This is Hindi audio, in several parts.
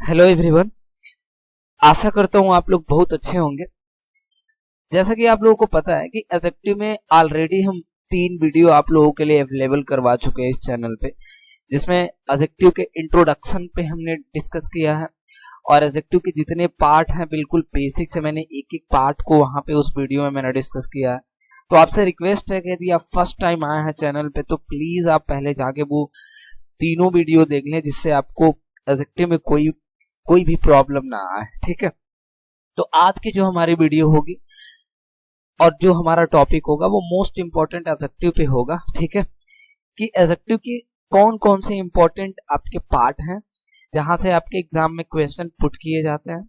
Hello everyone. आशा करता हूँ आप लोग बहुत अच्छे होंगे। जैसा कि आप लोगों को पता है कि एडजेक्टिव में ऑलरेडी हम 3 वीडियो आप लोगों के लिए अवेलेबल करवा चुके हैं इस चैनल पे, जिसमें एडजेक्टिव के इंट्रोडक्शन पे हमने डिस्कस किया है और एडजेक्टिव के जितने पार्ट हैं बिल्कुल बेसिक से मैंने एक एक पार्ट को वहां पे उस वीडियो में मैंने डिस्कस किया है। तो आपसे रिक्वेस्ट है कि यदि आप फर्स्ट टाइम आए हैं चैनल पे तो प्लीज आप पहले जाके वो तीनों वीडियो देख लें, जिससे आपको एडजेक्टिव में कोई भी प्रॉब्लम ना आए। ठीक है, तो आज की जो हमारी वीडियो होगी और जो हमारा टॉपिक होगा वो मोस्ट इंपॉर्टेंट एडजेक्टिव पे होगा। ठीक है, कि एडजेक्टिव की कौन कौन से इंपॉर्टेंट आपके पार्ट हैं जहां से आपके एग्जाम में क्वेश्चन पुट किए जाते हैं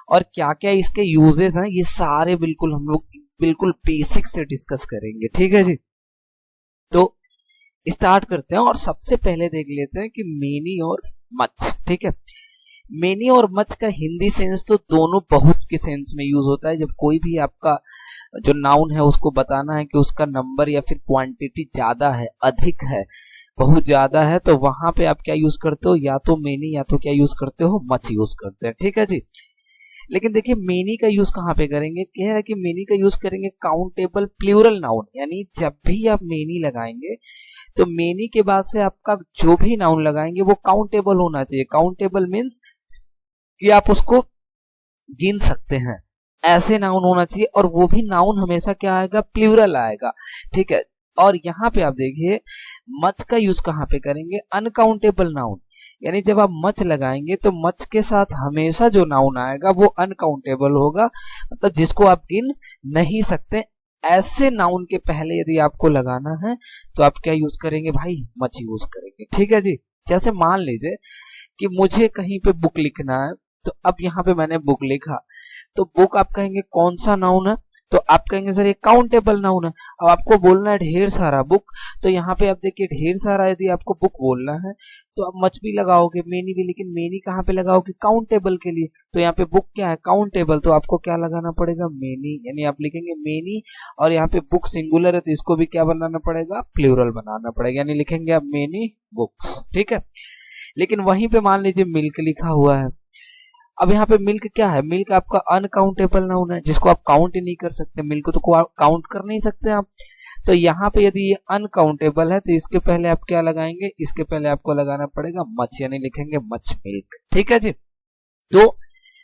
और क्या क्या इसके यूजेस हैं, ये सारे बिल्कुल हम लोग बिल्कुल बेसिक से डिस्कस करेंगे। ठीक है जी, तो स्टार्ट करते हैं और सबसे पहले देख लेते हैं कि मेनी और मच। ठीक है, मेनी और मच का हिंदी सेंस तो दोनों बहुत के सेंस में यूज होता है। जब कोई भी आपका जो नाउन है उसको बताना है कि उसका नंबर या फिर क्वांटिटी ज्यादा है, अधिक है, बहुत ज्यादा है, तो वहां पे आप क्या यूज करते हो, या तो मेनी या तो क्या यूज करते हो, मच यूज करते हैं। ठीक है जी, लेकिन देखिए मेनी का यूज कहाँ पे करेंगे, कह रहा है कि मेनी का यूज करेंगे काउंटेबल प्लूरल नाउन, यानी जब भी आप मेनी लगाएंगे तो मेनी के बाद से आपका जो भी नाउन लगाएंगे वो काउंटेबल होना चाहिए। काउंटेबल मीन्स कि आप उसको गिन सकते हैं, ऐसे नाउन होना चाहिए, और वो भी नाउन हमेशा क्या आएगा, प्लूरल आएगा। ठीक है, और यहाँ पे आप देखिए मच का यूज कहाँ पे करेंगे, अनकाउंटेबल नाउन, यानी जब आप मच लगाएंगे तो मच के साथ हमेशा जो नाउन आएगा वो अनकाउंटेबल होगा, मतलब जिसको आप गिन नहीं सकते। ऐसे नाउन के पहले यदि आपको लगाना है तो आप क्या यूज करेंगे भाई, मच यूज करेंगे। ठीक है जी, जैसे मान लीजिए कि मुझे कहीं पे बुक लिखना है, तो अब यहाँ पे मैंने बुक लिखा, तो बुक आप कहेंगे कौन सा नाउन है, तो आप कहेंगे सर ये काउंटेबल नाउन है। अब आपको बोलना है ढेर सारा बुक, तो यहाँ पे आप देखिए ढेर सारा यदि आपको बुक बोलना है तो आप मच भी लगाओगे, मेनी भी, लेकिन मेनी कहाँ पे लगाओगे, काउंटेबल के लिए। तो यहाँ पे बुक क्या है, काउंटेबल, तो आपको क्या लगाना पड़ेगा, मेनी, यानी आप लिखेंगे मेनी, और यहाँ पे बुक सिंगुलर है तो इसको भी क्या बनाना पड़ेगा, प्लूरल बनाना पड़ेगा, यानी लिखेंगे आप मेनी बुक्स। ठीक है, लेकिन वहीं पे मान लीजिए मिल्क लिखा हुआ है। अब यहाँ पे मिल्क क्या है, मिल्क आपका अनकाउंटेबल नाउन है, जिसको आप काउंट ही नहीं कर सकते, मिल्क को तो काउंट कर नहीं सकते आप। तो यहाँ पे यदि ये अनकाउंटेबल है तो इसके पहले आप क्या लगाएंगे, इसके पहले आपको लगाना पड़ेगा मच, यानी लिखेंगे मच मिल्क। ठीक है जी, तो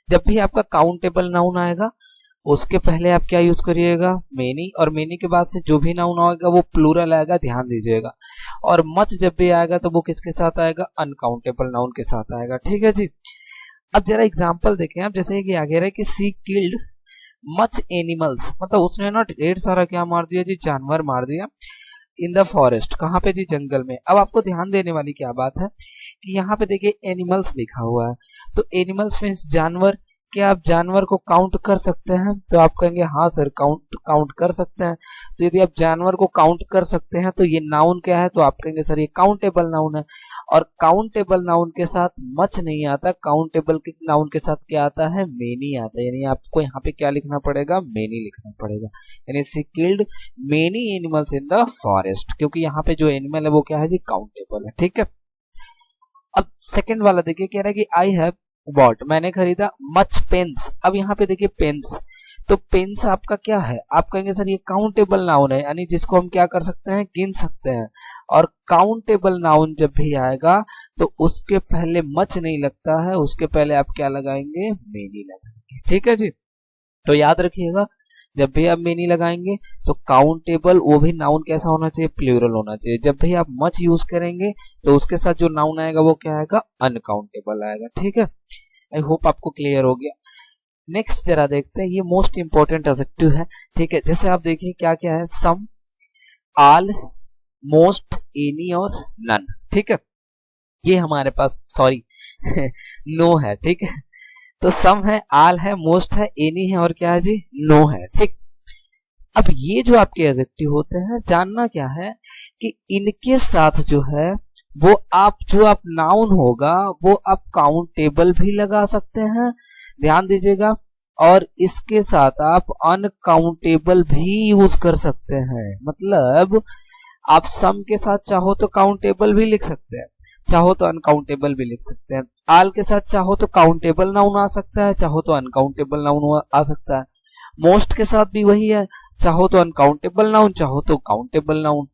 जब भी आपका काउंटेबल नाउन आएगा उसके पहले आप क्या यूज करिएगा, मेनी, और मेनी के बाद से जो भी नाउन आएगा वो प्लूरल आएगा, ध्यान दीजिएगा। और मच जब भी आएगा तो वो किसके साथ आएगा, अनकाउंटेबल नाउन के साथ आएगा। ठीक है जी, अब जरा एग्जांपल देखें आप, जैसे कि आगे रहे कि सी किल्ड मच एनिमल्स, मतलब उसने ना ढेर सारा क्या मार दिया जी, जानवर मार दिया, इन द फॉरेस्ट, कहाँ पे जी, जंगल में। अब आपको ध्यान देने वाली क्या बात है कि यहाँ पे देखिए एनिमल्स लिखा हुआ है, तो एनिमल्स मीन्स जानवर। क्या आप जानवर को काउंट कर सकते हैं, तो आप कहेंगे हाँ सर काउंट कर सकते हैं। तो यदि आप जानवर को काउंट कर सकते हैं तो ये नाउन क्या है, तो आप कहेंगे सर ये काउंटेबल नाउन है। और काउंटेबल नाउन के साथ मच नहीं आता, काउंटेबल के नाउन के साथ क्या आता है, मेनी आता है, यानी आपको यहाँ पे क्या लिखना पड़ेगा, मेनी लिखना पड़ेगा, यानी she killed many animals in the forest, क्योंकि यहाँ पे जो एनिमल है वो क्या है जी, काउंटेबल है। ठीक है, अब सेकंड वाला देखिए, कह रहा है कि आई हैव बॉट, मैंने खरीदा मच पेन्स। अब यहाँ पे देखिए पेन्स, तो पेन्स आपका क्या है, आप कहेंगे सर ये काउंटेबल नाउन है, यानी जिसको हम क्या कर सकते हैं, गिन सकते हैं। और काउंटेबल नाउन जब भी आएगा तो उसके पहले मच नहीं लगता है, उसके पहले आप क्या लगाएंगे, मेनी लगाएंगे। ठीक है जी, तो याद रखिएगा जब भी आप मेनी लगाएंगे तो काउंटेबल, वो भी नाउन कैसा होना चाहिए, प्लूरल होना चाहिए। जब भी आप मच यूज करेंगे तो उसके साथ जो नाउन आएगा वो क्या आएगा, अनकाउंटेबल आएगा। ठीक है, आई होप आपको क्लियर हो गया। नेक्स्ट जरा देखते हैं, ये मोस्ट इंपॉर्टेंट एडजेक्टिव है। ठीक है, जैसे आप देखिए क्या क्या है, सम, ऑल, मोस्ट, एनी और नन। ठीक है, ये हमारे पास सॉरी नो है। ठीक है, तो सम है, ऑल है, मोस्ट है, एनी है और क्या है जी, नो है। ठीक, अब ये जो आपके एडजेक्टिव होते हैं, जानना क्या है कि इनके साथ जो है वो आप जो आप नाउन होगा वो आप काउंटेबल भी लगा सकते हैं, ध्यान दीजिएगा, और इसके साथ आप अनकाउंटेबल भी यूज कर सकते हैं। मतलब आप सम के साथ चाहो तो काउंटेबल भी लिख सकते हैं, चाहो तो अनकाउंटेबल भी लिख सकते हैं। आल के साथ चाहो तो काउंटेबल नाउन आ सकता है, चाहो तो अनकाउंटेबल नाउन आ सकता है। मोस्ट के साथ भी वही है, चाहो तो अनकाउंटेबल नाउन, चाहो तो काउंटेबल नाउन।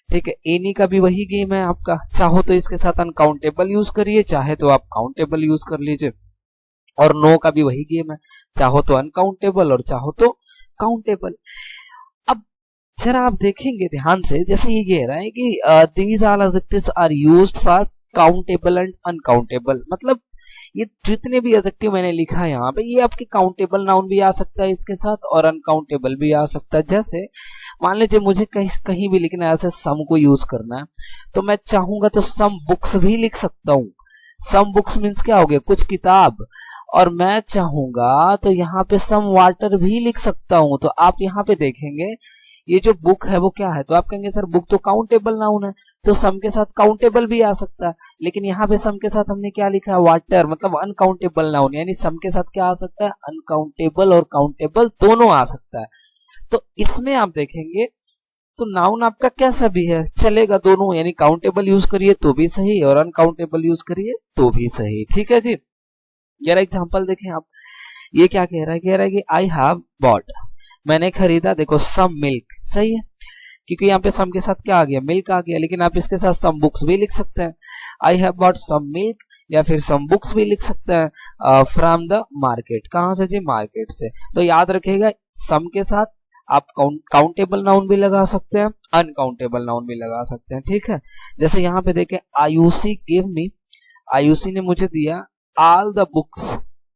ठीक है, एनी का भी वही गेम है आपका, चाहो तो इसके साथ अनकाउंटेबल यूज करिए, चाहे तो आप काउंटेबल यूज कर लीजिए। और नो का भी वही गेम है, चाहो तो अनकाउंटेबल और चाहो तो काउंटेबल। अब जरा आप देखेंगे ध्यान से, जैसे ये कह रहा है कि these all adjectives are used for countable and uncountable, मतलब ये जितने भी एडजेक्टिव मैंने लिखा है यहाँ पे, ये आपके काउंटेबल नाउन भी आ सकता है इसके साथ और अनकाउंटेबल भी आ सकता है। जैसे मान लीजिए मुझे कहीं भी लिखना है, ऐसे सम को यूज करना है, तो मैं चाहूंगा तो सम बुक्स भी लिख सकता हूँ। सम बुक्स मीन्स क्या हो गया, कुछ किताब। और मैं चाहूंगा तो यहाँ पे सम वाटर भी लिख सकता हूँ। तो आप यहाँ पे देखेंगे ये जो बुक है वो क्या है, तो आप कहेंगे सर बुक तो काउंटेबल नाउन है, तो सम के साथ काउंटेबल भी आ सकता है। लेकिन यहाँ पे सम के साथ हमने क्या लिखा है, वाटर, मतलब अनकाउंटेबल नाउन, यानी सम के साथ क्या आ सकता है, अनकाउंटेबल और काउंटेबल दोनों आ सकता है। तो इसमें आप देखेंगे तो नाउन आपका कैसा भी है चलेगा दोनों, यानी काउंटेबल यूज करिए तो भी सही और अनकाउंटेबल यूज करिए तो भी सही। ठीक है जी, जरा एग्जांपल देखें आप। ये क्या कह रहा है, कह रहा है कि आई हैव बॉट, मैंने खरीदा, देखो सम मिल्क, सही है क्योंकि यहाँ पे सम के साथ क्या आ गया, मिल्क आ गया। लेकिन आप इसके साथ सम बुक्स भी लिख सकते हैं, I have bought some milk, या फिर सम बुक्स भी लिख सकते हैं फ्रॉम द मार्केट। कहां से जी, मार्केट से। तो याद रखिएगा सम के साथ आप काउंटेबल नाउन भी लगा सकते हैं, अनकाउंटेबल नाउन भी लगा सकते हैं। ठीक है, जैसे यहाँ पे देखें, आयुषी गिव मी, आयुषी ने मुझे दिया ऑल द बुक्स।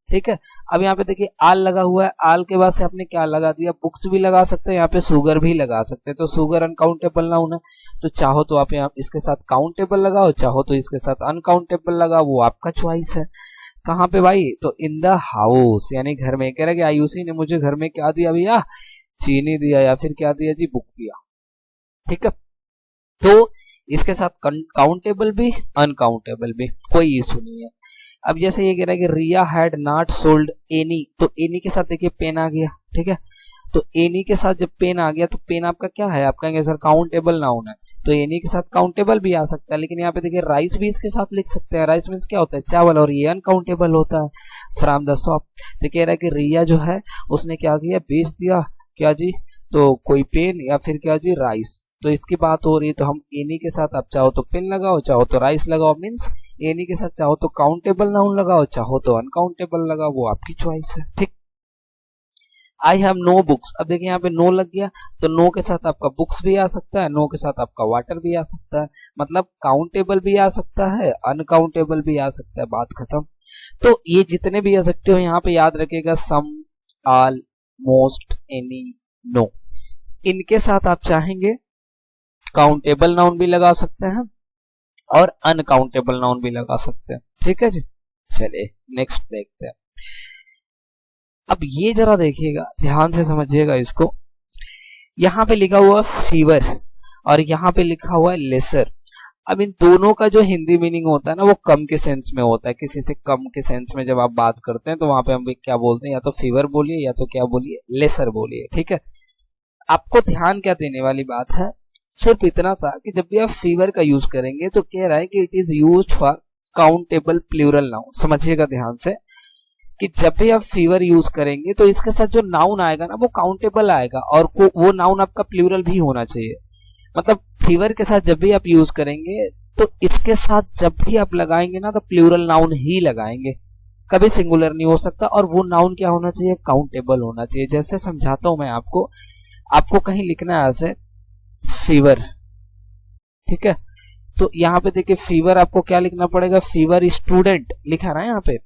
ठीक है, अब यहाँ पे देखिए आल लगा हुआ है, आल के बाद से आपने क्या लगा दिया, बुक्स भी लगा सकते हैं, यहाँ पे सुगर भी लगा सकते हैं। तो सुगर अनकाउंटेबल नाउन है, तो चाहो तो आप यहाँ इसके साथ काउंटेबल लगाओ, चाहो तो इसके साथ अनकाउंटेबल लगाओ, वो आपका चॉइस है। कहाँ पे भाई, तो इन द हाउस, यानी घर में। कह रहा है कि आयुषी ने मुझे घर में क्या दिया भैया, चीनी दिया, या फिर क्या दिया जी, बुक दिया। ठीक है, तो इसके साथ काउंटेबल भी अनकाउंटेबल भी, कोई इशू नहीं है। अब जैसे ये कह रहा है कि रिया हैड नॉट सोल्ड एनी, तो एनी के साथ देखिए पेन आ गया। ठीक है, तो एनी के साथ जब पेन आ गया तो पेन आपका क्या है, आप कहेंगे सर काउंटेबल नाउन है, तो एनी के साथ काउंटेबल भी आ सकता है। लेकिन यहाँ पे देखिए राइस भी इसके साथ लिख सकते हैं, राइस मीन्स क्या होता है, चावल, और ये अनकाउंटेबल होता है, फ्रॉम द शॉप। तो कह रहा है कि रिया जो है उसने क्या किया, बेच दिया, क्या जी, तो कोई पेन या फिर क्या जी, राइस। तो इसकी बात हो रही है, तो हम एनी के साथ आप चाहो तो पेन लगाओ, चाहो तो राइस लगाओ, मीन्स एनी के साथ चाहो तो काउंटेबल नाउन लगाओ, चाहो तो अनकाउंटेबल लगाओ, वो आपकी चॉइस है। ठीक, आई हैव नो बुक्स, अब देखिए यहाँ पे नो लग गया, तो नो के साथ आपका बुक्स भी आ सकता है, नो के साथ आपका वाटर भी आ सकता है, मतलब काउंटेबल भी आ सकता है, अनकाउंटेबल भी आ सकता है, बात खत्म। तो ये जितने भी एडजेक्टिव यहाँ पे याद रखिएगा, सम, ऑल, मोस्ट, एनी, नो, इनके साथ आप चाहेंगे काउंटेबल नाउन भी लगा सकते हैं और अनकाउंटेबल नाउन भी लगा सकते हैं। ठीक है जी, चलिए नेक्स्ट देखते हैं। अब ये जरा देखिएगा, ध्यान से समझिएगा इसको। यहाँ पे लिखा हुआ फीवर और यहाँ पे लिखा हुआ है लेसर। अब इन दोनों का जो हिंदी मीनिंग होता है ना, वो कम के सेंस में होता है। किसी से कम के सेंस में जब आप बात करते हैं तो वहां पे हम क्या बोलते हैं, या तो फीवर बोलिए या तो क्या बोलिए, लेसर बोलिए। ठीक है, आपको ध्यान क्या देने वाली बात है, सिर्फ इतना सा कि जब भी आप फीवर का यूज करेंगे तो कह रहा है कि it is used for countable plural noun. समझिएगा ध्यान से कि जब भी आप फीवर यूज करेंगे तो इसके साथ जो नाउन आएगा ना वो काउंटेबल आएगा, और वो नाउन आपका प्लूरल भी होना चाहिए। मतलब फीवर के साथ जब भी आप यूज करेंगे तो इसके साथ जब भी आप लगाएंगे ना तो प्लूरल नाउन ही लगाएंगे, कभी सिंगुलर नहीं हो सकता। और वो नाउन क्या होना चाहिए, काउंटेबल होना चाहिए। जैसे समझाता हूं मैं आपको कहीं लिखना है ऐसे फीवर, ठीक है, तो यहाँ पे देखिए फीवर आपको क्या लिखना पड़ेगा, फीवर स्टूडेंट लिखा है ना यहाँ पे,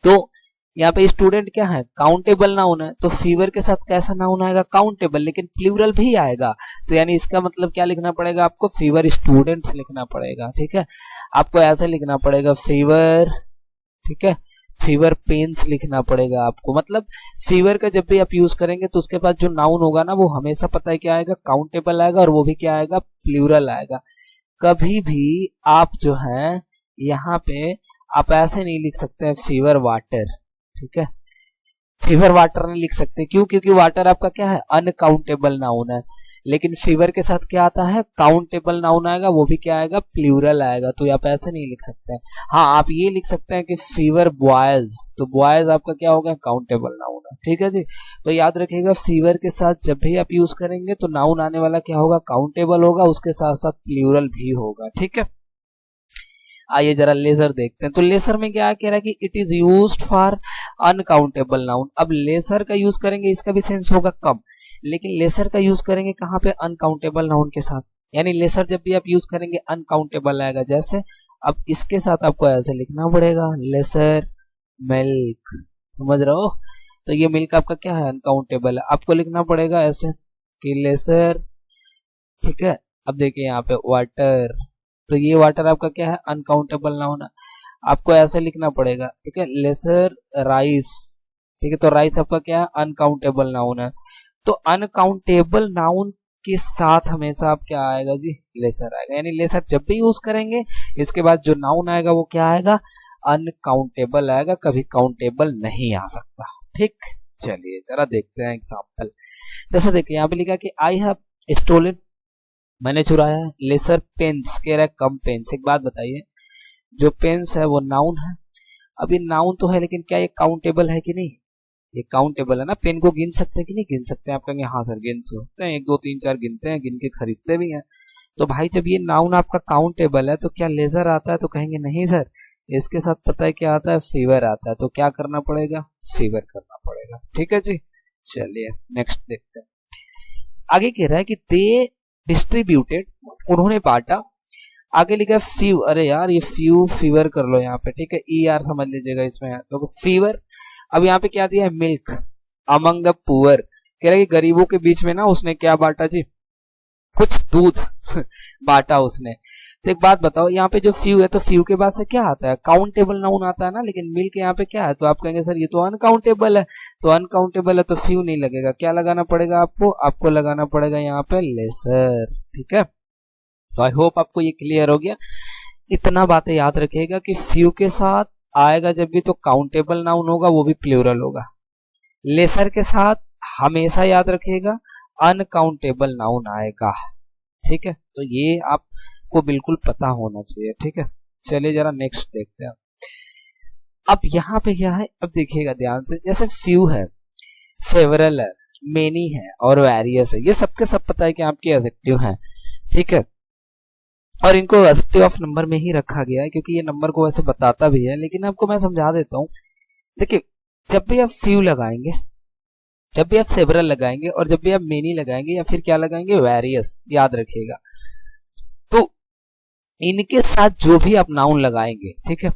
तो यहाँ पे स्टूडेंट क्या है, काउंटेबल नाउन है, तो फीवर के साथ कैसा नाउन आएगा, काउंटेबल, लेकिन प्लूरल भी आएगा। तो यानी इसका मतलब क्या लिखना पड़ेगा आपको, फीवर स्टूडेंट्स लिखना पड़ेगा। ठीक है, आपको ऐसे लिखना पड़ेगा फीवर, ठीक है, फीवर पेन्स लिखना पड़ेगा आपको। मतलब फीवर का जब भी आप यूज करेंगे तो उसके बाद जो नाउन होगा ना वो हमेशा पता है क्या आएगा, काउंटेबल आएगा, और वो भी क्या आएगा, प्लूरल आएगा। कभी भी आप जो है यहाँ पे आप ऐसे नहीं लिख सकते हैं फीवर वाटर। ठीक है, फीवर वाटर नहीं लिख सकते, क्यों, क्योंकि वाटर आपका क्या है, अनकाउंटेबल नाउन है। लेकिन फीवर के साथ क्या आता है, काउंटेबल नाउन आएगा, वो भी क्या आएगा, प्लूरल आएगा। तो आप ऐसे नहीं लिख सकते हैं। हाँ, आप ये लिख सकते हैं कि फीवर बॉयज, तो बॉयज आपका क्या होगा, काउंटेबल नाउन है। ठीक है जी। तो याद रखिएगा फीवर के साथ जब भी आप यूज करेंगे तो नाउन आने वाला क्या होगा, काउंटेबल होगा, उसके साथ साथ प्लूरल भी होगा। ठीक है। आइए जरा लेजर देखते हैं। तो लेसर में क्या कह रहा है कि it is used for uncountable noun. अब लेसर का यूज करेंगे, इसका भी सेंस होगा कम, लेकिन लेसर का यूज करेंगे कहाँ पे, अनकाउंटेबल नाउन के साथ। यानी लेसर जब भी आप यूज करेंगे अनकाउंटेबल आएगा। जैसे अब इसके साथ आपको ऐसे लिखना पड़ेगा, लेसर मिल्क, समझ रहे हो। तो ये मिल्क आपका क्या है, अनकाउंटेबल है, आपको लिखना पड़ेगा ऐसे कि लेसर। ठीक है। अब देखिए यहाँ पे वाटर, तो ये वाटर आपका क्या है, अनकाउंटेबल नाउन है, आपको ऐसे लिखना पड़ेगा। ठीक है, लेसर राइस। ठीक है, तो राइस आपका क्या है, अनकाउंटेबल नाउन है। तो अनकाउंटेबल नाउन के साथ हमेशा आप क्या आएगा जी, लेसर आएगा। यानी लेसर जब भी यूज करेंगे इसके बाद जो नाउन आएगा वो क्या आएगा, अनकाउंटेबल आएगा, कभी काउंटेबल नहीं आ सकता। ठीक, चलिए जरा देखते हैं एग्जाम्पल। जैसे देखिए यहाँ पे लिखा कि आई हैव स्टोलन, मैंने चुराया है। लेसर पेन्स कह रहा है, कम पेन्स। एक बात बताइए, जो पेन्स है वो नाउन है। अब ये नाउन तो है, लेकिन क्या ये काउंटेबल है कि नहीं, ये काउंटेबल है ना। पेन को गिन सकते हैं कि नहीं गिन सकते हैं, आप कहेंगे हाँ सर गिन सकते हैं, 1 2 3 4 गिनते हैं, गिन के खरीदते भी हैं। तो भाई जब ये नाउन आपका काउंटेबल है तो क्या लेजर आता है, तो कहेंगे नहीं सर, इसके साथ पता है क्या आता है, फीवर आता है। तो क्या करना पड़ेगा, फीवर करना पड़ेगा। ठीक है जी। चलिए नेक्स्ट देखते हैं। आगे कह रहा है कि दे डिस्ट्रीब्यूटेड, उन्होंने बांटा। आगे लिखा है फ्यू, अरे यार ये फ्यू फीवर कर लो यहाँ पे। ठीक है, ई आर समझ लीजिएगा इसमें, तो फीवर। अब यहाँ पे क्या दिया है, मिल्क अमंग द पुअर। कह रहा है कि गरीबों के बीच में ना उसने क्या बांटा जी, कुछ दूध बांटा उसने। तो एक बात बताओ, यहाँ पे जो फ्यू है तो फ्यू के बाद से क्या आता है, काउंटेबल नाउन आता है ना, लेकिन मिल्क यहाँ पे क्या है, तो आप कहेंगे सर ये तो अनकाउंटेबल है। तो अनकाउंटेबल है तो फ्यू नहीं लगेगा, क्या लगाना पड़ेगा आपको, आपको लगाना पड़ेगा यहाँ पे लेसर। ठीक है, तो आई होप आपको ये क्लियर हो गया। इतना बातें याद रखिएगा कि फ्यू के साथ आएगा जब भी तो काउंटेबल नाउन होगा, वो भी प्लूरल होगा। लेसर के साथ हमेशा याद रखिएगा अनकाउंटेबल नाउन आएगा। ठीक है, तो ये आपको बिल्कुल पता होना चाहिए। ठीक है, चलिए जरा नेक्स्ट देखते हैं। अब यहाँ पे क्या है, अब देखिएगा ध्यान से, जैसे फ्यू है, सेवरल है, मेनी है और वेरियस है, ये सबके सब पता है कि आपके एडजेक्टिव हैं। ठीक है, और इनको एडजेक्टिव ऑफ नंबर में ही रखा गया है क्योंकि ये नंबर को वैसे बताता भी है, लेकिन आपको मैं समझा देता हूँ। देखिए जब भी आप फ्यू लगाएंगे, जब भी आप सेवरल लगाएंगे और जब भी आप मेनी लगाएंगे या फिर क्या लगाएंगे, वेरियस, याद रखिएगा, तो इनके साथ जो भी आप नाउन लगाएंगे, ठीक है,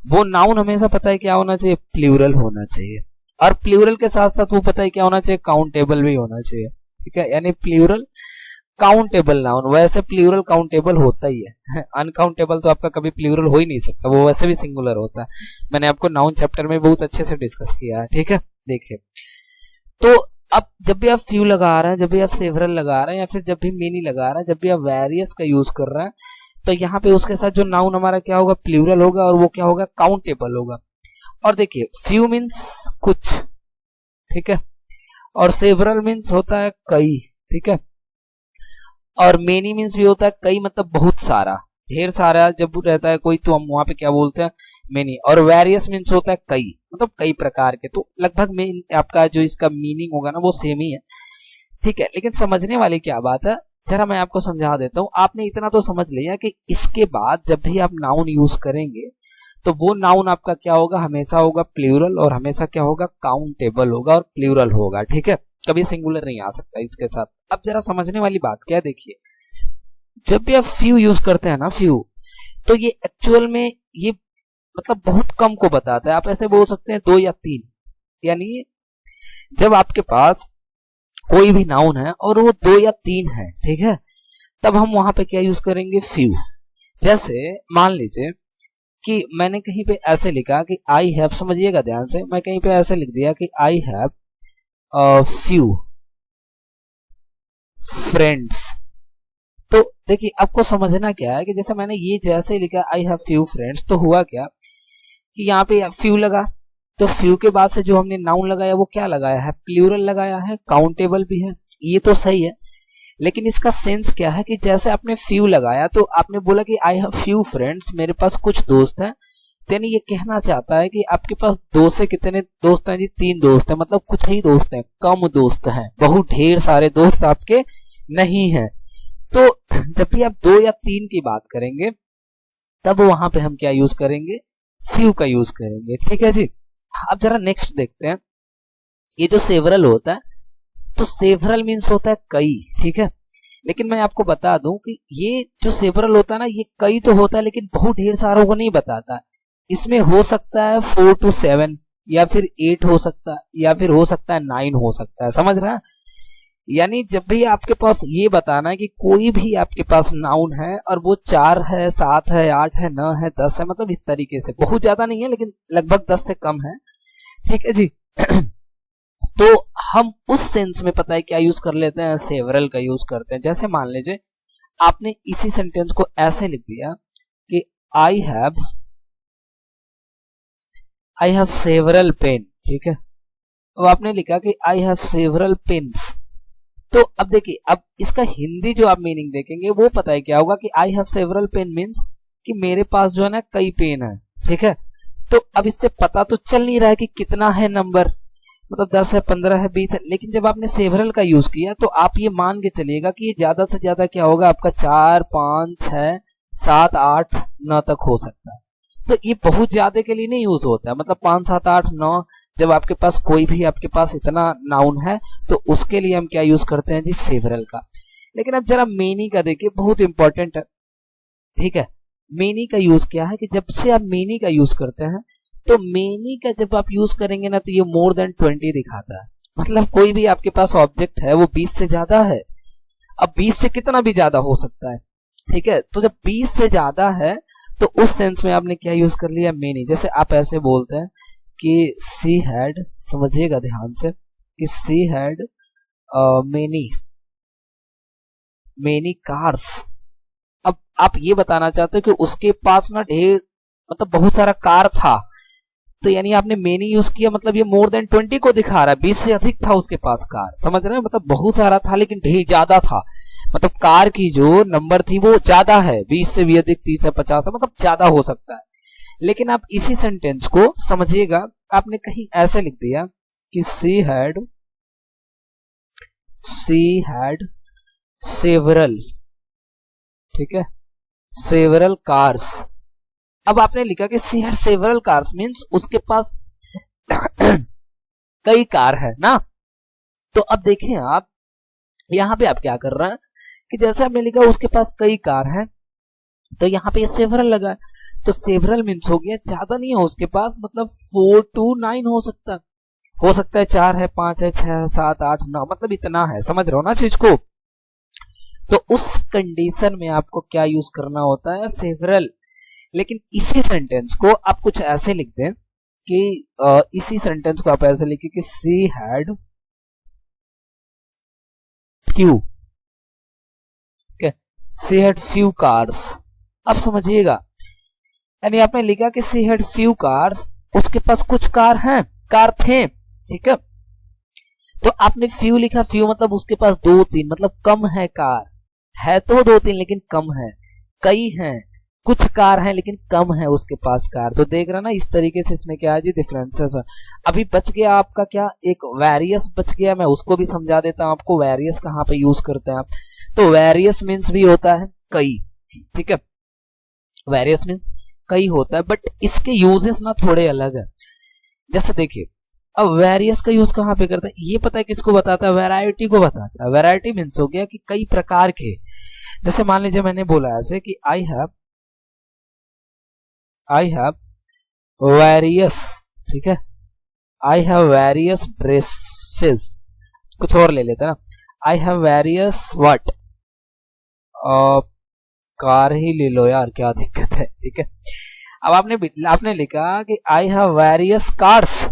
वो नाउन हमेशा पता है क्या होना चाहिए, प्लूरल होना चाहिए। और प्लूरल के साथ साथ वो पता है क्या होना चाहिए, काउंटेबल भी होना चाहिए। ठीक है, यानी प्लूरल काउंटेबल नाउन, वैसे प्लूरल काउंटेबल होता ही है, अनकाउंटेबल तो आपका कभी प्लूरल हो ही नहीं सकता, वो वैसे भी सिंगुलर होता है। मैंने आपको नाउन चैप्टर में बहुत अच्छे से डिस्कस किया है। ठीक है, देखिए तो अब जब भी आप फ्यू लगा रहे हैं, जब भी आप सेवरल लगा रहे हैं, या फिर जब भी मेनी लगा रहे हैं, जब भी आप वेरियस का यूज कर रहे हैं, तो यहाँ पे उसके साथ जो नाउन हमारा क्या होगा, प्लूरल होगा, और वो क्या होगा, काउंटेबल होगा। और देखिए फ्यू मीन्स कुछ, ठीक है, और सेवरल मीन्स होता है कई। ठीक है, और मेनी मीन्स भी होता है कई, मतलब बहुत सारा, ढेर सारा जब रहता है कोई, तो हम वहां पे क्या बोलते हैं, मेनी। और वेरियस मीन्स होता है कई, मतलब कई प्रकार के। तो लगभग में आपका जो इसका मीनिंग होगा ना वो सेम ही है। ठीक है, लेकिन समझने वाली क्या बात है, जरा मैं आपको समझा देता हूँ। आपने इतना तो समझ लिया कि इसके बाद जब भी आप नाउन यूज करेंगे तो वो नाउन आपका क्या होगा, हमेशा होगा प्लूरल, और हमेशा क्या होगा, काउंटेबल होगा और प्लूरल होगा। ठीक है, कभी सिंगुलर नहीं आ सकता इसके साथ। अब जरा समझने वाली बात क्या है, देखिए जब भी आप फ्यू यूज करते हैं ना, फ्यू, तो ये एक्चुअल में ये मतलब बहुत कम को बताता है। आप ऐसे बोल सकते हैं 2 या 3, यानी जब आपके पास कोई भी नाउन है और वो 2 या 3 है, ठीक है, तब हम वहां पे क्या यूज करेंगे, फ्यू। जैसे मान लीजिए कि मैंने कहीं पे ऐसे लिखा कि आई हैव, समझिएगा ध्यान से, मैं कहीं पे ऐसे लिख दिया कि आई हैव फ्यू फ्रेंड्स। तो देखिए आपको समझना क्या है कि जैसे मैंने ये जैसे लिखा आई हैव फ्यू फ्रेंड्स, तो हुआ क्या कि यहाँ पे फ्यू लगा, तो फ्यू के बाद से जो हमने नाउन लगाया वो क्या लगाया है, प्लूरल लगाया है, काउंटेबल भी है, ये तो सही है। लेकिन इसका सेंस क्या है कि जैसे आपने फ्यू लगाया तो आपने बोला कि आई हैव फ्यू फ्रेंड्स, मेरे पास कुछ दोस्त हैं, यानी ये कहना चाहता है कि आपके पास दो से कितने दोस्त हैं जी? 3 दोस्त हैं, मतलब कुछ ही दोस्त हैं, कम दोस्त हैं, बहुत ढेर सारे दोस्त आपके नहीं हैं। तो जब भी आप 2 या 3 की बात करेंगे तब वहां पे हम क्या यूज करेंगे? फ्यू का यूज करेंगे। ठीक है जी। अब जरा नेक्स्ट देखते हैं, ये जो सेवरल होता है, तो सेवरल मीन्स होता है कई। ठीक है, लेकिन मैं आपको बता दूं कि ये जो सेवरल होता है ना, ये कई तो होता है लेकिन बहुत ढेर सारों को नहीं बताता। इसमें हो सकता है 4 to 7 या फिर 8 हो सकता है, या फिर हो सकता है 9 हो सकता है। समझ रहा है? यानी जब भी आपके पास ये बताना है कि कोई भी आपके पास नाउन है और वो 4 है, 7 है, 8 है, 9 है, 10 है, मतलब इस तरीके से, बहुत ज्यादा नहीं है लेकिन लगभग 10 से कम है। ठीक है जी। तो हम उस सेंस में पता है क्या यूज कर लेते हैं? सेवरल का यूज करते हैं। जैसे मान लीजिए आपने इसी सेंटेंस को ऐसे लिख दिया कि आई हैव सेवरल पेन। ठीक है, अब आपने लिखा कि आई हैव सेवरल पेन्स। तो अब देखिए, अब इसका हिंदी जो आप मीनिंग देखेंगे वो पता है क्या होगा कि I have several pen means कि मेरे पास जो है ना कई पेन है। ठीक है, तो अब इससे पता तो चल नहीं रहा है कि कितना है नंबर, मतलब 10 है, 15 है, 20 है, लेकिन जब आपने सेवरल का यूज किया तो आप ये मान के चलिएगा कि ये ज्यादा से ज्यादा क्या होगा आपका 4, 5, 6, 7, 8, 9 तक हो सकता है। तो ये बहुत ज्यादा के लिए नहीं यूज होता है, मतलब 5, 7, 8, 9 जब आपके पास कोई भी आपके पास इतना नाउन है तो उसके लिए हम क्या यूज करते हैं जी? सेवरल का। लेकिन अब जरा मेनी का देखिए, बहुत इंपॉर्टेंट है। ठीक है, मेनी का यूज क्या है कि जब से आप मेनी का यूज करते हैं तो मेनी का जब आप यूज करेंगे ना तो ये मोर देन 20 दिखाता है, मतलब कोई भी आपके पास ऑब्जेक्ट है वो 20 से ज्यादा है। अब 20 से कितना भी ज्यादा हो सकता है। ठीक है, तो जब 20 से ज्यादा है तो उस सेंस में आपने क्या यूज कर लिया? मेनी। जैसे आप ऐसे बोलते हैं कि सी हैड, समझिएगा ध्यान से, कि सी हैड मेनी कार्स। अब आप ये बताना चाहते हो कि उसके पास ना ढेर, मतलब बहुत सारा कार था, तो यानी आपने मेनी यूज किया, मतलब ये मोर देन 20 को दिखा रहा है, 20 से अधिक था उसके पास कार। समझ रहे हैं? मतलब बहुत सारा था लेकिन ढेर ज्यादा था, मतलब कार की जो नंबर थी वो ज्यादा है, 20 से भी अधिक, 30 है, 50 है, मतलब ज्यादा हो सकता है। लेकिन आप इसी सेंटेंस को समझिएगा, आपने कहीं ऐसे लिख दिया कि सी हैड सेवरल। ठीक है, सेवरल कार्स। अब आपने लिखा कि she had several cars means उसके पास कई कार है ना। तो अब देखें आप यहां पे आप क्या कर रहे हैं कि जैसे आपने लिखा उसके पास कई कार है, तो यहाँ पे सेवरल लगा है, तो सेवरल मीन्स हो गया ज्यादा नहीं है उसके पास, मतलब 4 to 9 हो सकता है 4 है, 5 है, 6 है, 7, 8, 9, मतलब इतना है। समझ रहे हो ना चीज को? तो उस कंडीशन में आपको क्या यूज करना होता है? सेवरल। लेकिन इसी सेंटेंस को आप कुछ ऐसे लिख दें कि इसी सेंटेंस को आप ऐसे लिखिए कि सी हैड फ्यू। ठीक है, सी हैड फ्यू कार्स। अब समझिएगा, यानी आपने लिखा कि सी हैड फ्यू कार्स, उसके पास कुछ कार थे। ठीक है, तो आपने फ्यू लिखा, फ्यू मतलब उसके पास 2-3, मतलब कम है कार, है तो 2-3 लेकिन कम है। कई हैं, कुछ कार हैं लेकिन कम है उसके पास कार। तो देख रहा ना, इस तरीके से इसमें क्या है जी? डिफरेंसेस है। अभी बच गया आपका क्या? एक वेरियस बच गया, मैं उसको भी समझा देता हूं आपको। वेरियस कहाँ पे यूज करते हैं आप? तो वेरियस मीन्स भी होता है कई। ठीक है, वेरियस मीन्स कई होता है, बट इसके यूजेस ना थोड़े अलग है। जैसे देखिए, अब वेरियस का यूज कहाँ पे करता है? ये पता है किसको बताता है? वैरायटी को बताता है। वैरायटी मीन्स हो गया कि कई प्रकार के। जैसे मान लीजिए मैंने बोला ऐसे कि आई हैव वेरियस। ठीक है, आई हैव वेरियस ड्रेसेस। कुछ और ले लेते हैं ना, I have various what, car ही ले लो यार, क्या दिक्कत है। ठीक है, अब आपने लिखा कि आई हैव वेरियस कार्स,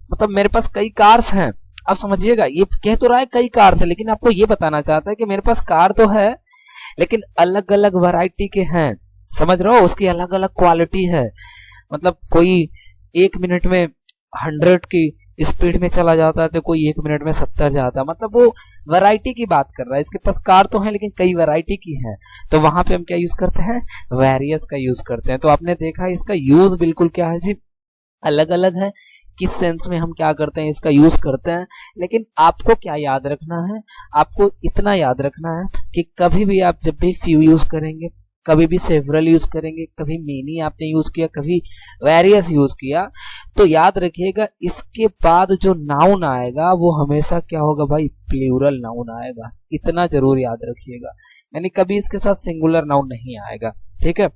मतलब मेरे पास कई कार्स हैं। अब समझिएगा, ये कह तो रहा है कई कार थे, लेकिन आपको ये बताना चाहता है कि मेरे पास कार तो है लेकिन अलग अलग वैरायटी के हैं। समझ रहे हो? उसकी अलग अलग क्वालिटी है, मतलब कोई 1 मिनट में 100 की स्पीड में चला जाता है तो कोई 1 मिनट में 70 जाता है, मतलब वो वैरायटी की बात कर रहा है, इसके पास कार तो है लेकिन कई वैरायटी की है, तो वहां पे हम क्या यूज करते हैं, वेरियस का यूज करते हैं। तो आपने देखा इसका यूज बिल्कुल क्या है जी, अलग अलग है, किस सेंस में हम क्या करते हैं, इसका यूज करते हैं। लेकिन आपको क्या याद रखना है, आपको इतना याद रखना है कि कभी भी आप जब भी फ्यू यूज करेंगे, कभी भी सेवरल यूज करेंगे, कभी मेनी आपने यूज किया, कभी वेरियस यूज किया, तो याद रखिएगा इसके बाद जो नाउन आएगा वो हमेशा क्या होगा भाई, प्लूरल नाउन आएगा। इतना जरूर याद रखिएगा, यानी कभी इसके साथ सिंगुलर नाउन नहीं आएगा, ठीक है,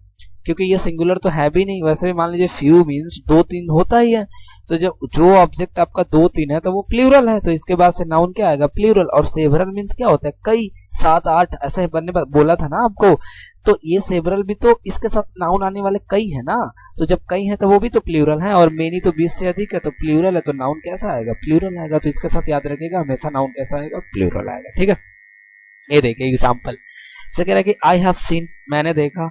क्योंकि ये सिंगुलर तो है भी नहीं। वैसे भी मान लीजिए फ्यू मीन्स 2-3 होता ही है, तो जब जो ऑब्जेक्ट आपका 2-3 है तो वो प्लूरल है, तो इसके बाद से नाउन क्या आएगा, प्लूरल। और सेवरल मीन्स क्या होता है, कई, 7-8 ऐसे बनने बोला था ना आपको, तो ये सेवरल भी तो इसके साथ नाउन आने वाले कई है ना, तो जब कई है तो वो भी तो प्लूरल है, और मेनी तो 20 से अधिक है तो प्लूरल है, तो नाउन कैसा आएगा, प्लूरल आएगा। तो इसके साथ याद रखिएगा हमेशा नाउन कैसा आएगा, प्लूरल आएगा, ठीक है। ये देखिए एग्जाम्पल से कह रहा है कि आई हैव सीन, मैंने देखा,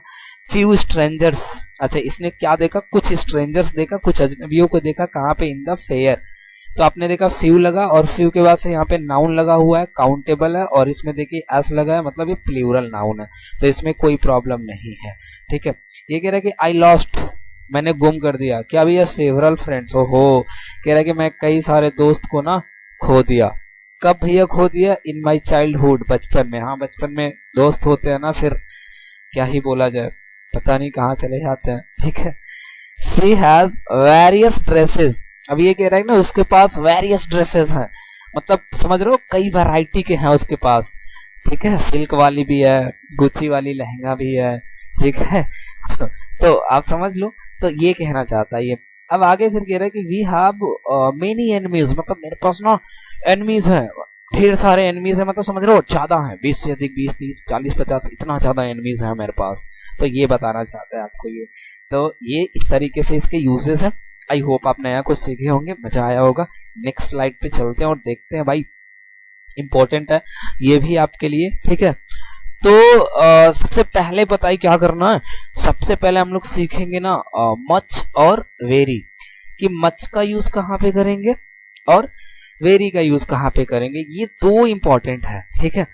फ्यू स्ट्रेंजर्स, अच्छा इसने क्या देखा, कुछ स्ट्रेंजर्स देखा, कुछ अजनबियों को देखा, कहाँ पे, इन द फेयर। तो आपने देखा फ्यू लगा और फ्यू के बाद से यहाँ पे नाउन लगा हुआ है, काउंटेबल है, और इसमें देखिए एस लगा है, मतलब ये प्लूरल नाउन है, तो इसमें कोई प्रॉब्लम नहीं है, ठीक है। ये कह रहा है कि आई लॉस्ट, मैंने गुम कर दिया, क्या भैया, सेवरल फ्रेंड्स, ओहो, कह रहा है कि मैं कई सारे दोस्त को ना खो दिया। कब भैया खो दिया, इन माई चाइल्डहुड, बचपन में। हाँ बचपन में दोस्त होते हैं ना, फिर क्या ही बोला जाए, पता नहीं कहाँ चले जाते हैं, ठीक है। शी हैज वेरियस ड्रेसेस, अब ये कह रहा है ना उसके पास वेरियस ड्रेसेस हैं, मतलब समझ रहे हो कई वैरायटी के हैं उसके पास, ठीक है, सिल्क वाली भी है, गुच्ची वाली लहंगा भी है, ठीक है तो आप समझ लो, तो ये कहना चाहता है ये। अब आगे फिर कह रहा है कि वी हैव मेनी एनिमीज, मतलब मेरे पास ना एनिमीज हैं, ढेर सारे एनिमीज हैं, मतलब समझ रहे हो ज्यादा हैं, 20 से अधिक, 20, 30, 40, 50, इतना ज्यादा एनिमीज हैं मेरे पास, तो ये बताना चाहता है आपको ये। तो ये इस तरीके से इसके यूजेस हैं। आई होप आप नया कुछ सीखे होंगे, मजा आया होगा। नेक्स्ट स्लाइड पे चलते हैं और देखते हैं भाई, इंपॉर्टेंट है ये भी आपके लिए, ठीक है। तो सबसे पहले बताइए क्या करना है, सबसे पहले हम लोग सीखेंगे ना मच और वेरी, कि मच का यूज कहाँ पे करेंगे और वेरी का यूज कहाँ पे करेंगे, ये दो इंपॉर्टेंट है, ठीक है।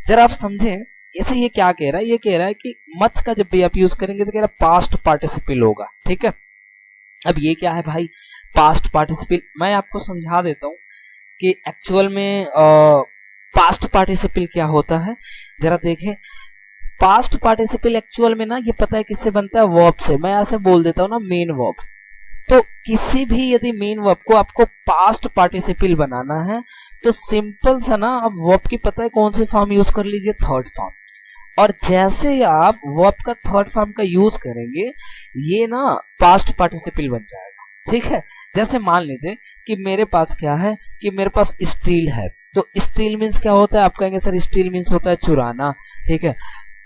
जरा आप समझें, ऐसे ये क्या कह रहा है, ये कह रहा है कि मच का जब भी आप यूज करेंगे तो कह रहा है पास्ट पार्टिसिपल होगा, ठीक है। अब ये क्या है भाई, पास्ट पार्टिसिपल, मैं आपको समझा देता हूँ कि एक्चुअल में पास्ट पार्टिसिपल क्या होता है। जरा देखें, पास्ट पार्टिसिपल एक्चुअल में ना ये पता है किससे बनता है, वर्ब से। मैं ऐसे बोल देता हूँ ना, मेन वर्ब। तो किसी भी यदि मेन वर्ब को आपको पास्ट पार्टिसिपल बनाना है तो सिंपल सा ना, अब वर्ब की पता है कौन सी फॉर्म यूज कर लीजिए, थर्ड फॉर्म। और जैसे ही आप वर्ब का थर्ड फॉर्म का यूज करेंगे, ये ना पास्ट पार्टिसिपल बन जाएगा, ठीक है। जैसे मान लीजिए कि मेरे पास क्या है, कि मेरे पास स्टील है, तो स्टील मीन्स क्या होता है, आप कहेंगे सर स्टील मीन्स होता है चुराना, ठीक है।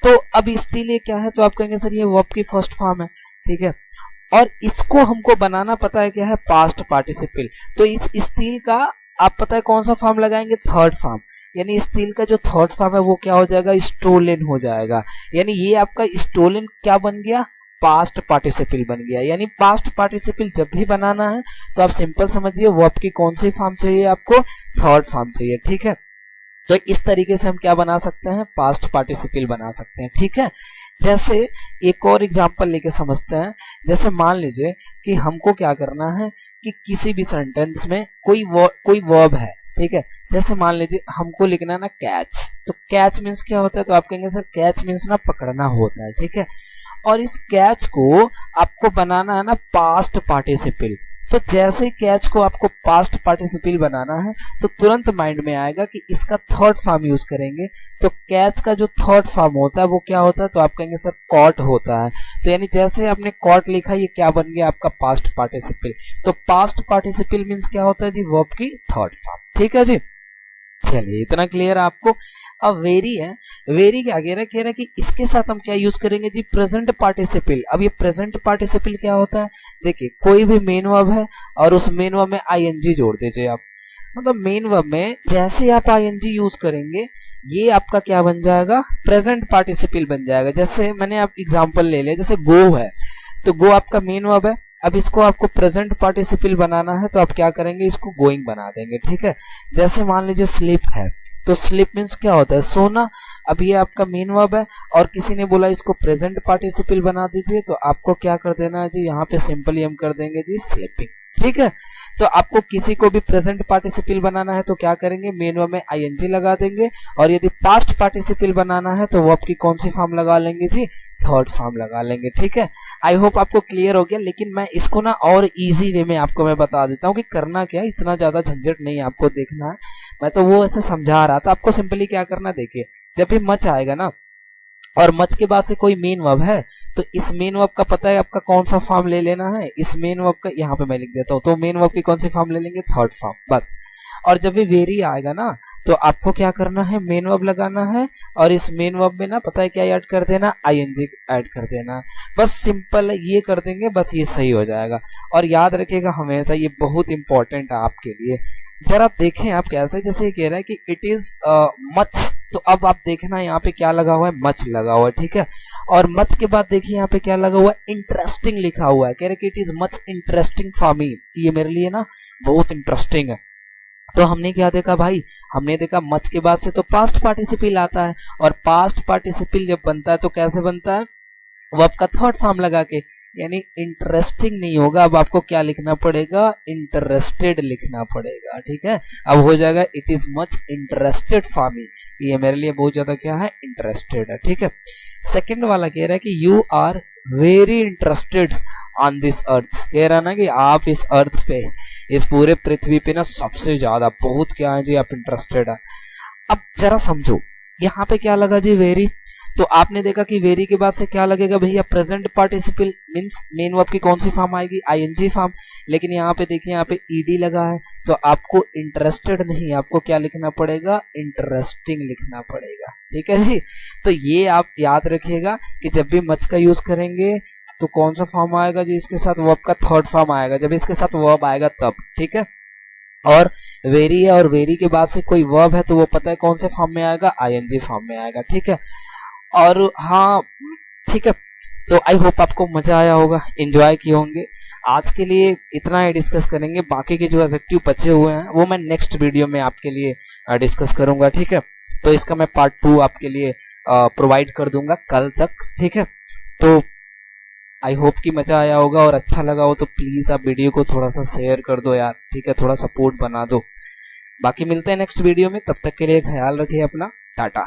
तो अब स्टील ये क्या है, तो आप कहेंगे सर ये वर्ब की फर्स्ट फॉर्म है, ठीक है। और इसको हमको बनाना पता है क्या है, पास्ट पार्टिसिपल। तो इस स्टील का आप पता है कौन सा फॉर्म लगाएंगे, थर्ड फॉर्म। यानी स्टील का जो थर्ड फॉर्म है वो क्या हो जाएगा, स्टोलन हो जाएगा। यानी ये आपका स्टोलन क्या बन गया, पास्ट पार्टिसिपल बन गया। यानी पास्ट पार्टिसिपल जब भी बनाना है तो आप सिंपल समझिए वर्ब की कौन सी फॉर्म चाहिए आपको, थर्ड फॉर्म चाहिए, ठीक है। तो इस तरीके से हम क्या बना सकते हैं, पास्ट पार्टिसिपल बना सकते हैं, ठीक है। जैसे एक और एग्जांपल लेके समझते हैं। जैसे मान लीजिए कि हमको क्या करना है कि किसी भी सेंटेंस में कोई वर्ब है, ठीक है। जैसे मान लीजिए हमको लिखना है ना कैच, तो कैच मीन्स क्या होता है, तो आप कहेंगे सर कैच मीन्स ना पकड़ना होता है, ठीक है। और इस कैच को आपको बनाना है ना पास्ट पार्टिसिपल। तो जैसे कैच को आपको पास्ट पार्टिसिपल बनाना है तो तुरंत माइंड में आएगा कि इसका थर्ड फॉर्म यूज करेंगे। तो कैच का जो थर्ड फॉर्म होता है वो क्या होता है, तो आप कहेंगे सर कॉट होता है। तो यानी जैसे आपने कॉट लिखा, ये क्या बन गया आपका पास्ट पार्टिसिपल। तो पास्ट पार्टिसिपल मीन्स क्या होता है जी, वर्ब की थर्ड फॉर्म, ठीक है जी। चलिए इतना क्लियर है आपको। अब वेरी है, वेरी क्या कह रहा है कि इसके साथ हम क्या यूज करेंगे जी, प्रेजेंट पार्टिसिपल। अब ये प्रेजेंट पार्टिसिपल क्या होता है, देखिए कोई भी मेन वर्ब है और उस मेन वर्ब में आईएनजी जोड़ दीजिए आप। मतलब मेन वर्ब में जैसे आप आईएनजी यूज करेंगे ये आपका क्या बन जाएगा, प्रेजेंट पार्टिसिपल बन जाएगा। जैसे मैंने आप एग्जांपल ले लिया, जैसे गो है, तो गो आपका मेन वर्ब है। अब इसको आपको प्रेजेंट पार्टिसिपल बनाना है तो आप क्या करेंगे, इसको गोइंग बना देंगे, ठीक है। जैसे मान लीजिए स्लीप है, तो स्लीप मीन्स क्या होता है? सोना। अब ये आपका मेन वर्ब है और किसी ने बोला इसको प्रेजेंट पार्टिसिपल बना दीजिए, तो आपको क्या कर देना है जी, यहाँ पे सिंपली हम कर देंगे जी स्लीपिंग। ठीक है, तो आपको किसी को भी प्रेजेंट पार्टिसिपल बनाना है तो क्या करेंगे, मेन वर्ब में आईएनजी लगा देंगे, और यदि पास्ट पार्टिसिपल बनाना है तो वर्ब की कौन सी फॉर्म लगा लेंगे जी, थर्ड फॉर्म लगा लेंगे। ठीक है, आई होप आपको क्लियर हो गया। लेकिन मैं इसको ना और इजी वे में आपको मैं बता देता हूँ कि करना क्या है, इतना ज्यादा झंझट नहीं आपको देखना है, मैं तो वो ऐसे समझा रहा था आपको। सिंपली क्या करना, देखिए जब भी मच आएगा ना और मच के बाद से कोई मेन वर्ब है, तो इस मेन वर्ब का पता है आपका कौन सा फॉर्म ले लेना है, इस मेन वर्ब का यहाँ पे मैं लिख देता हूँ, तो मेन वर्ब की कौन सी फॉर्म ले लेंगे, थर्ड फॉर्म, बस। और जब भी वेरी आएगा ना तो आपको क्या करना है, मेन वर्ब लगाना है, और इस मेन वर्ब में ना पता है क्या ऐड कर देना, आईएनजी ऐड कर देना, बस सिंपल ये कर देंगे, बस ये सही हो जाएगा। और याद रखिएगा हमेशा, ये बहुत इंपॉर्टेंट है आपके लिए। जरा देखें आप कैसे, जैसे ये कह रहा है कि इट इज मच, तो अब आप देखना यहाँ पे क्या लगा हुआ है, मच लगा हुआ है। ठीक है, और मच के बाद देखिए यहाँ पे क्या लगा हुआ है, इंटरेस्टिंग लिखा हुआ है, कह रहे कि it is much interesting for me, कि ये मेरे लिए ना बहुत इंटरेस्टिंग है। तो हमने क्या देखा भाई, हमने देखा मच के बाद से तो पास्ट पार्टिसिपल आता है, और पास्ट पार्टिसिपल जब बनता है तो कैसे बनता है, वर्ब का थर्ड फॉर्म लगा के, यानी इंटरेस्टिंग नहीं होगा, अब आपको क्या लिखना पड़ेगा, इंटरेस्टेड लिखना पड़ेगा। ठीक है, अब हो जाएगा it is much interested for me, ये मेरे लिए बहुत ज्यादा क्या है, इंटरेस्टेड है। ठीक है, सेकंड वाला कह रहा है कि you are very interested on this earth, कह रहा ना कि आप इस अर्थ पे, इस पूरे पृथ्वी पे ना सबसे ज्यादा बहुत क्या है जी, आप इंटरेस्टेड है। अब जरा समझो, यहाँ पे क्या लगा जी, वेरी, तो आपने देखा कि वेरी के बाद से क्या लगेगा भैया, present participle, means main verb की कौन सी फॉर्म आएगी, आईएनजी फॉर्म। लेकिन यहाँ पे देखिए, यहाँ पे ईडी लगा है, तो आपको इंटरेस्टेड नहीं, आपको क्या लिखना पड़ेगा, इंटरेस्टिंग लिखना पड़ेगा। ठीक है जी, तो ये आप याद रखिएगा कि जब भी मच का यूज करेंगे तो कौन सा फॉर्म आएगा जी, इसके साथ वर्ब का थर्ड फॉर्म आएगा, जब इसके साथ वर्ब आएगा तब। ठीक है, और वेरी है, और वेरी के बाद से कोई वर्ब है तो वो पता है कौन से फॉर्म में आएगा, आईएनजी फॉर्म में आएगा। ठीक है, और हाँ ठीक है, तो आई होप आपको मजा आया होगा, एंजॉय किए होंगे। आज के लिए इतना ही डिस्कस करेंगे, बाकी के जो एडजेक्टिव बचे हुए हैं वो मैं नेक्स्ट वीडियो में आपके लिए डिस्कस करूंगा। ठीक है, तो इसका मैं पार्ट 2 आपके लिए प्रोवाइड कर दूंगा कल तक। ठीक है, तो आई होप कि मजा आया होगा, और अच्छा लगा हो तो प्लीज आप वीडियो को थोड़ा सा शेयर कर दो यार। ठीक है, थोड़ा सपोर्ट बना दो। बाकी मिलते हैं नेक्स्ट वीडियो में, तब तक के लिए ख्याल रखिए अपना, टाटा।